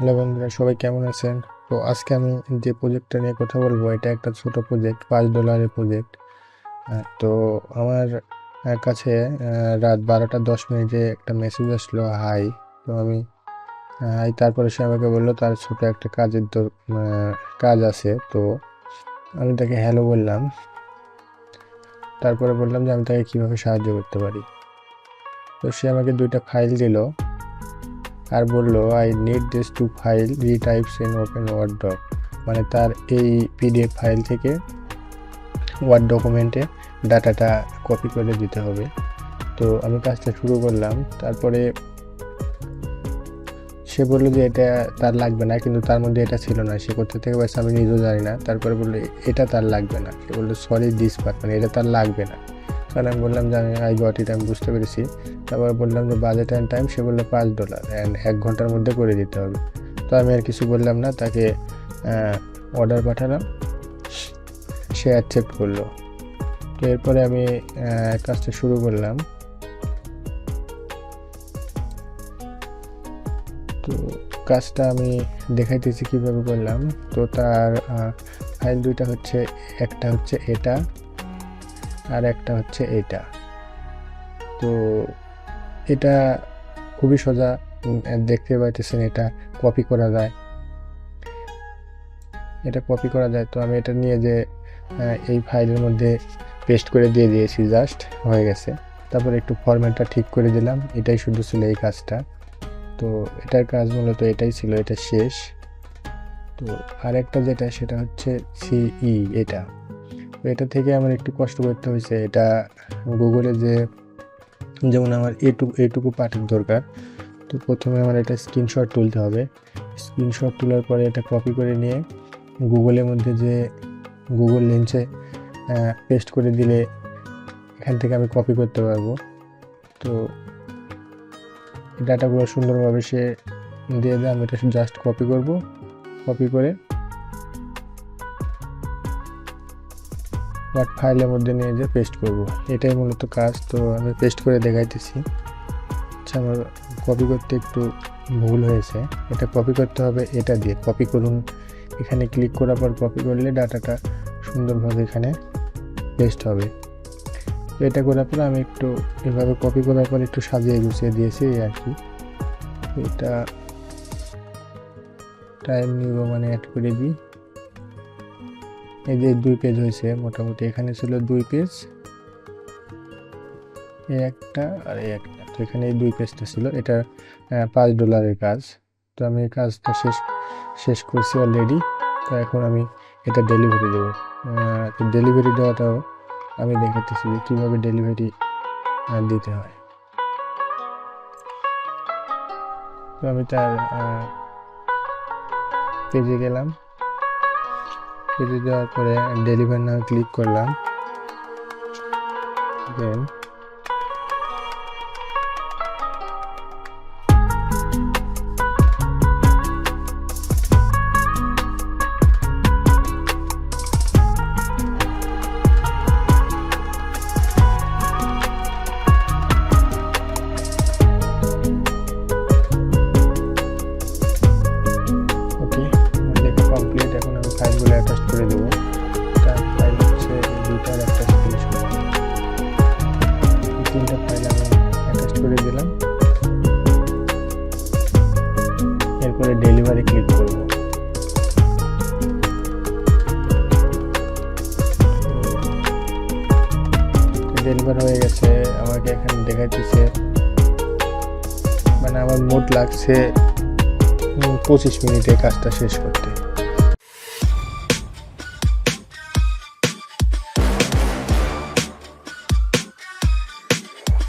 Hello বন্ধুরা, সবাই কেমন আছেন? তো আজকে আমি যে প্রজেক্টটা নিয়ে কথা বলবো, এটা একটা ছোট প্রজেক্ট, $5 প্রজেক্ট। তো আমার কাছে রাত 12টা 10 মিনিটে একটা মেসেজ আসলো, হাই। তো আমি হাই, তারপরে সে আমাকে বললো তার ছোট একটা কাজ আছে। তো আমি তাকে হ্যালো বললাম, তারপরে বললাম যে আমি তাকে কীভাবে সাহায্য করতে পারি। তো সে আমাকে 2টা ফাইল দিল আর বললো, I need this 2 file retypes in open word doc. মানে তার এই পিডিএফ ফাইল থেকে ওয়ার্ড ডকুমেন্টে ডাটাটা কপি করে দিতে হবে। তো আমি কাজটা শুরু করলাম। তারপরে সে বললো যে এটা তার লাগবে না, কিন্তু তার মধ্যে এটা ছিল না। সে কোথা থেকে পাইছে আমি নিজেও জানি না। তারপরে বললো এটা তার লাগবে না। সে বললো সরি দিস পার্ট, মানে এটা তার লাগবে না। তাহলে আমি বললাম যে আই গট ইট, আমি বুঝতে পেরেছি। তারপর বললাম যে বাজেট অ্যান্ড টাইম। সে বললো $5 অ্যান্ড 1 ঘন্টার মধ্যে করে দিতে হবে। তো আমি আর কিছু বললাম না, তাকে অর্ডার পাঠালাম, সে অ্যাকসেপ্ট করলো। তো এরপরে আমি কাজটা শুরু করলাম। তো কাজটা আমি দেখাইতেছি কীভাবে করলাম। তো তার ফাইল দুইটা হচ্ছে, একটা হচ্ছে এটা আর একটা হচ্ছে এটা। তো এটা খুবই সোজা, দেখতে পাইতেছেন এটা কপি করা যায়, এটা কপি করা যায়। তো আমি এটা নিয়ে যে এই ফাইলের মধ্যে পেস্ট করে দিয়ে দিয়েছি, জাস্ট হয়ে গেছে। তারপর একটু ফরম্যাটটা ঠিক করে দিলাম, এটাই শুধু ছিল এই কাজটা। তো এটার কাজ মূলত এটাই ছিল, এটা শেষ। তো আরেকটা যেটা, সেটা হচ্ছে সিই, এটা। তো এটা থেকে আমার একটু কষ্ট করতে হয়েছে। এটা গুগলে যেমন আমার এটুকু পার্টের দরকার। তো প্রথমে আমার এটা স্ক্রিনশট তুলতে হবে। স্ক্রিনশট তোলার পরে এটা কপি করে নিয়ে গুগলের মধ্যে যে গুগল লেন্সে পেস্ট করে দিলে এখান থেকে আমি কপি করতে পারবো। তো ডাটাগুলো সুন্দরভাবে সে দিয়ে দেয়, আমি এটা জাস্ট কপি করব, কপি করে ওয়ার্ড ফাইলের মধ্যে নিয়ে যে পেস্ট করব, এটাই মূলত কাজ। তো আমি পেস্ট করে দেখাইতেছি। আচ্ছা, আমার কপি করতে একটু ভুল হয়েছে। এটা কপি করতে হবে, এটা দিয়ে কপি করুন। এখানে ক্লিক করার পর কপি করলে ডাটাটা সুন্দরভাবে এখানে পেস্ট হবে। তো এটা করার পর আমি একটু এভাবে কপি করার পর একটু সাজিয়ে গুছিয়ে দিয়েছি আর কি। এটা টাইম নিব, মানে অ্যাড করে দিই। এই যে 2 পেজ হয়েছে মোটামুটি, এখানে ছিল 2 পেজ, এই একটা আর এই একটা। তো এখানে এই 2 পেজটা ছিল। এটা $5 কাজ। তো আমি এই কাজটা শেষ করছি অলরেডি। তো এখন আমি এটা ডেলিভারি দেবো। তো ডেলিভারি দেওয়াটাও আমি দেখাতেছি যে কীভাবে ডেলিভারি দিতে হয়। তো আমি তার পেজে গেলাম, পেজে যাওয়ার পরে ডেলিভার নাও ক্লিক করলাম। Then complete. এখন আমি ফাইলগুলো অ্যাটাচ করে দেবো। তার ফাইল হচ্ছে 2টার একটা স্ক্রিনশট। এই 3টা ফাইল আমি অ্যাটাচ করে দিলাম। এরপরে ডেলিভারি ক্লিক করব। ডেলিভার হয়ে গেছে, আমাকে এখানে দেখাইতেছে, মানে আমার মোট লাগছে 25 মিনিটে কাজটা শেষ করতে।